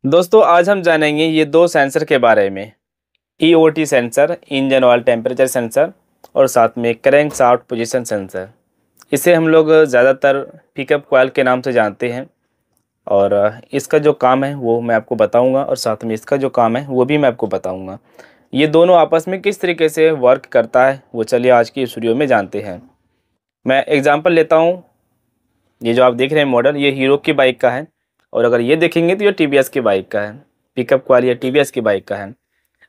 दोस्तों आज हम जानेंगे ये दो सेंसर के बारे में। EOT sensor, engine oil temperature sensor, और साथ में क्रैंक शाफ्ट पोजीशन सेंसर। इसे हम लोग ज़्यादातर पिकअप कॉइल के नाम से जानते हैं। और इसका जो काम है वो मैं आपको बताऊंगा, और साथ में इसका जो काम है वो भी मैं आपको बताऊंगा। ये दोनों आपस में किस तरीके से वर्क करता है वो चलिए आज की इस वीडियो में जानते हैं। मैं एग्जांपल लेता हूँ। ये जो आप देख रहे हैं मॉडल, ये हीरो की बाइक का है, और अगर ये देखेंगे तो ये टीवीएस की बाइक का है। पिकअप कॉइल ये टीवीएस की बाइक का है।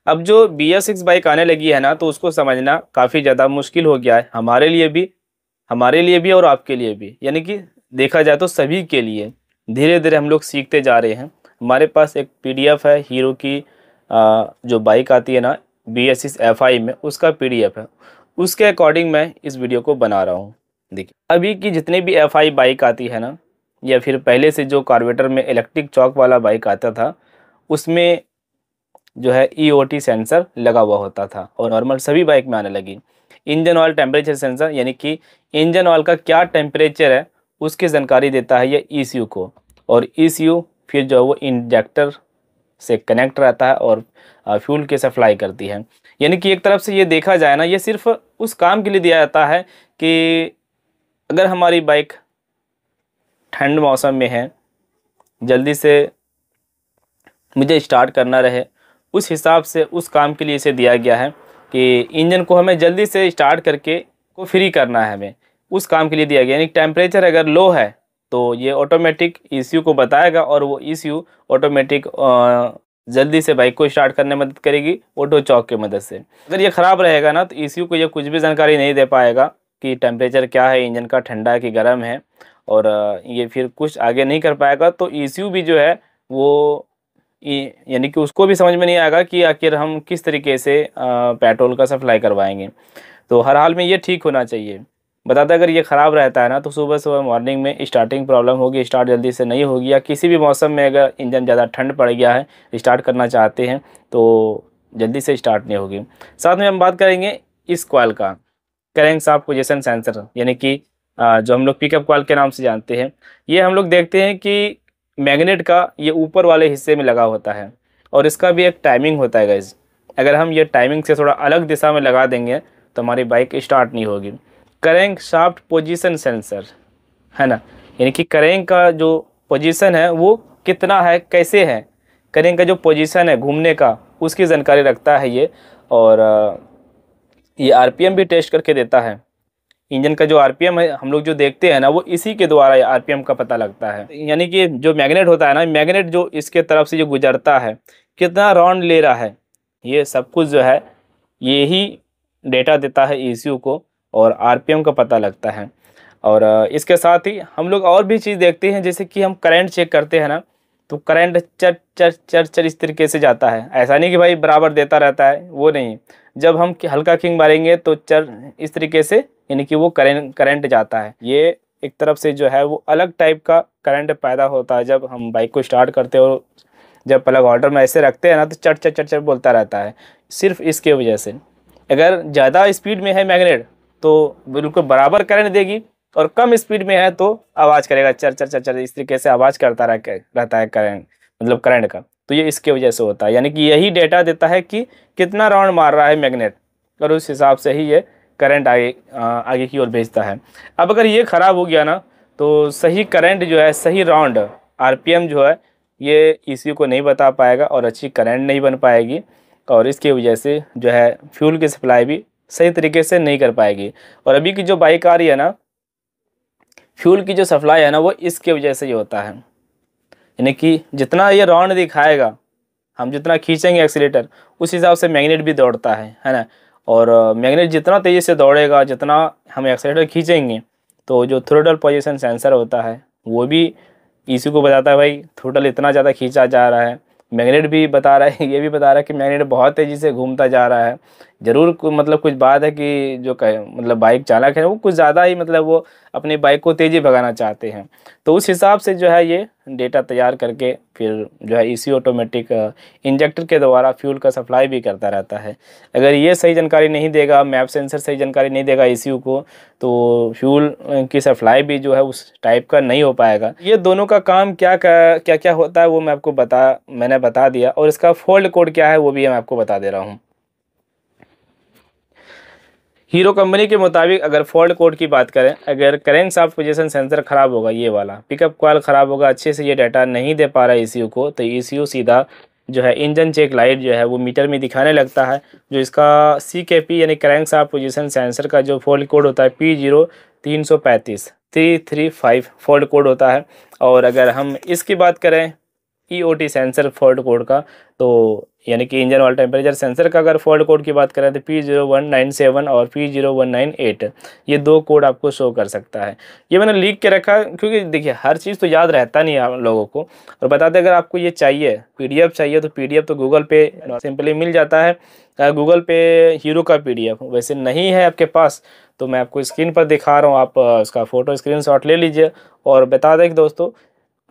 अब जो BS6 बाइक आने लगी है ना, तो उसको समझना काफ़ी ज़्यादा मुश्किल हो गया है हमारे लिए भी और आपके लिए भी, यानी कि देखा जाए तो सभी के लिए। धीरे धीरे हम लोग सीखते जा रहे हैं। हमारे पास एक PDF है हीरो की, जो बाइक आती है ना BS6 FI में, उसका PDF है। उसके अकॉर्डिंग मैं इस वीडियो को बना रहा हूँ। देखिए अभी की जितने भी FI बाइक आती है ना, या फिर पहले से जो कार्बोरेटर में इलेक्ट्रिक चॉक वाला बाइक आता था, उसमें जो है ईओटी सेंसर लगा हुआ होता था, और नॉर्मल सभी बाइक में आने लगी। इंजन ऑयल टेम्परेचर सेंसर, यानी कि इंजन ऑयल का क्या टेम्परेचर है उसकी जानकारी देता है ये ECU को। और ECU फिर जो है वो इंजेक्टर से कनेक्ट रहता है और फ्यूल की सप्लाई करती है। यानी कि एक तरफ से ये देखा जाए ना, ये सिर्फ उस काम के लिए दिया जाता है कि अगर हमारी बाइक ठंड मौसम में है, जल्दी से मुझे स्टार्ट करना रहे, उस हिसाब से उस काम के लिए इसे दिया गया है कि इंजन को हमें जल्दी से स्टार्ट करके को फ्री करना है, हमें उस काम के लिए दिया गया। यानी टेम्परेचर अगर लो है तो ये ऑटोमेटिक ECU को बताएगा, और वो ECU ऑटोमेटिक जल्दी से बाइक को स्टार्ट करने में मदद करेगी ऑटो चॉक की मदद से। अगर ये ख़राब रहेगा ना तो ECU को ये कुछ भी जानकारी नहीं दे पाएगा कि टेम्परेचर क्या है, इंजन का ठंडा है कि गर्म है, और ये फिर कुछ आगे नहीं कर पाएगा। तो ECU भी जो है वो यानी कि उसको भी समझ में नहीं आएगा कि आखिर हम किस तरीके से पेट्रोल का सप्लाई करवाएंगे। तो हर हाल में ये ठीक होना चाहिए। बताते अगर ये ख़राब रहता है ना, तो सुबह सुबह मॉर्निंग में स्टार्टिंग प्रॉब्लम होगी, स्टार्ट जल्दी से नहीं होगी, या किसी भी मौसम में अगर इंजन ज़्यादा ठंड पड़ गया है, स्टार्ट करना चाहते हैं तो जल्दी से स्टार्ट नहीं होगी। साथ में हम बात करेंगे इस कॉइल का, क्रैंक शाफ्ट पोजीशन सेंसर, यानी कि जो हम लोग पिकअप कॉइल के नाम से जानते हैं। ये हम लोग देखते हैं कि मैग्नेट का ये ऊपर वाले हिस्से में लगा होता है, और इसका भी एक टाइमिंग होता है गाइज। अगर हम ये टाइमिंग से थोड़ा अलग दिशा में लगा देंगे तो हमारी बाइक स्टार्ट नहीं होगी। क्रैंक शाफ्ट पोजीशन सेंसर है ना, यानी कि क्रैंक का जो पोजीशन है वो कितना है, कैसे है, क्रैंक का जो पोजीशन है घूमने का, उसकी जानकारी रखता है ये। और ये RPM भी टेस्ट करके देता है। इंजन का जो RPM है हम लोग जो देखते हैं ना, वो इसी के द्वारा RPM का पता लगता है। यानी कि जो मैग्नेट होता है ना, मैग्नेट जो इसके तरफ से जो गुजरता है, कितना राउंड ले रहा है, ये सब कुछ जो है यही डेटा देता है ECU को, और RPM का पता लगता है। और इसके साथ ही हम लोग और भी चीज़ देखते हैं, जैसे कि हम करंट चेक करते हैं ना, तो करंट चर चर चर चर इस तरीके से जाता है। ऐसा नहीं कि भाई बराबर देता रहता है, वो नहीं। जब हम हल्का किंग मारेंगे तो चर इस तरीके से, यानी कि वो करंट जाता है। ये एक तरफ से जो है वो अलग टाइप का करंट पैदा होता है जब हम बाइक को स्टार्ट करते हैं, और जब प्लग होल्डर में ऐसे रखते हैं ना तो चट चट चट चट बोलता रहता है, सिर्फ इसके वजह से। अगर ज़्यादा स्पीड में है मैग्नेट तो बिल्कुल बराबर करंट देगी, और कम स्पीड में है तो आवाज़ करेगा, चर चर चर चर इस तरीके से आवाज़ करता रहता है करंट, मतलब करंट का। तो ये इसके वजह से होता है, यानी कि यही डेटा देता है कि कितना राउंड मार रहा है मैग्नेट, और उस हिसाब से ही ये करंट आगे की ओर भेजता है। अब अगर ये ख़राब हो गया ना, तो सही करंट जो है, सही राउंड RPM जो है, ये ECU को नहीं बता पाएगा, और अच्छी करंट नहीं बन पाएगी, और इसकी वजह से जो है फ्यूल की सप्लाई भी सही तरीके से नहीं कर पाएगी। और अभी की जो बाइक आ रही है ना, फ्यूल की जो सप्लाई है ना, वो इसके वजह से ही होता है। यानी कि जितना ये राउंड दिखाएगा, हम जितना खींचेंगे एक्सीलेटर, उस हिसाब से मैग्नेट भी दौड़ता है ना। और मैग्नेट जितना तेज़ी से दौड़ेगा, जितना हम एक्सीलेटर खींचेंगे, तो जो थ्रोटल पोजीशन सेंसर होता है वो भी ECU को बताता है भाई थ्रोटल इतना ज़्यादा खींचा जा रहा है। मैग्नेट भी बता रहा है, ये भी बता रहा है कि मैग्नेट बहुत तेज़ी से घूमता जा रहा है, ज़रूर मतलब कुछ बात है कि जो मतलब बाइक चालक है वो कुछ ज़्यादा ही मतलब वो अपनी बाइक को तेज़ी भगाना चाहते हैं, तो उस हिसाब से जो है ये डेटा तैयार करके फिर जो है इसी ऑटोमेटिक इंजेक्टर के द्वारा फ्यूल का सप्लाई भी करता रहता है। अगर ये सही जानकारी नहीं देगा, मैप सेंसर सही जानकारी नहीं देगा ECU को, तो फ्यूल की सप्लाई भी जो है उस टाइप का नहीं हो पाएगा। ये दोनों का काम क्या क्या होता है वो मैंने बता दिया, और इसका फॉल्ट कोड क्या है वो भी मैं आपको बता दे रहा हूँ। हीरो कंपनी के मुताबिक अगर फॉल्ट कोड की बात करें, अगर करेंट शाफ्ट पोजीशन सेंसर खराब होगा, ये वाला पिकअप कॉइल खराब होगा, अच्छे से ये डाटा नहीं दे पा रहा है ECU को, तो ECU सीधा जो है इंजन चेक लाइट जो है वो मीटर में दिखाने लगता है। जो इसका CKP यानी करेंट शाफ्ट पोजीशन सेंसर का जो फॉल्ट कोड होता है P0335 फॉल्ट कोड होता है। और अगर हम इसकी बात करें EOT सेंसर फॉल्ट कोड का, तो यानी कि इंजन ऑयल टेम्परेचर सेंसर का अगर फॉल्ट कोड की बात करें तो P0197 और P0198 ये 2 कोड आपको शो कर सकता है। ये मैंने लिख के रखा क्योंकि देखिए हर चीज़ तो याद रहता नहीं है आप लोगों को। और बता दें, अगर आपको ये चाहिए PDF चाहिए तो PDF तो गूगल पे सिंपली मिल जाता है। गूगल पे हीरो का PDF वैसे नहीं है आपके पास तो मैं आपको स्क्रीन पर दिखा रहा हूँ, आप उसका फ़ोटो स्क्रीनशॉट ले लीजिए। और बता दें कि दोस्तों,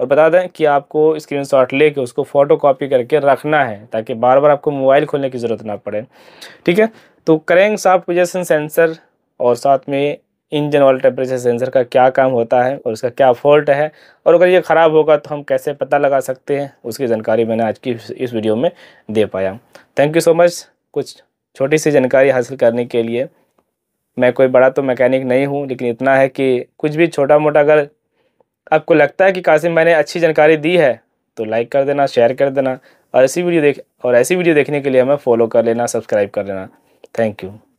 और बता दें कि आपको स्क्रीनशॉट लेके उसको फ़ोटो कॉपी करके रखना है ताकि बार बार आपको मोबाइल खोलने की ज़रूरत ना पड़े। ठीक है, तो करेंट शाफ्ट पोजीशन सेंसर और साथ में इंजन ऑयल टेम्परेचर सेंसर का क्या काम होता है और उसका क्या फॉल्ट है, और अगर ये ख़राब होगा तो हम कैसे पता लगा सकते हैं, उसकी जानकारी मैंने आज की इस वीडियो में दे पाया। थैंक यू सो मच कुछ छोटी सी जानकारी हासिल करने के लिए। मैं कोई बड़ा तो मैकेनिक नहीं हूँ, लेकिन इतना है कि कुछ भी छोटा मोटा अगर आपको लगता है कि कासिम मैंने अच्छी जानकारी दी है तो लाइक कर देना, शेयर कर देना, और ऐसी वीडियो देखने के लिए हमें फॉलो कर लेना, सब्सक्राइब कर लेना। Thank you.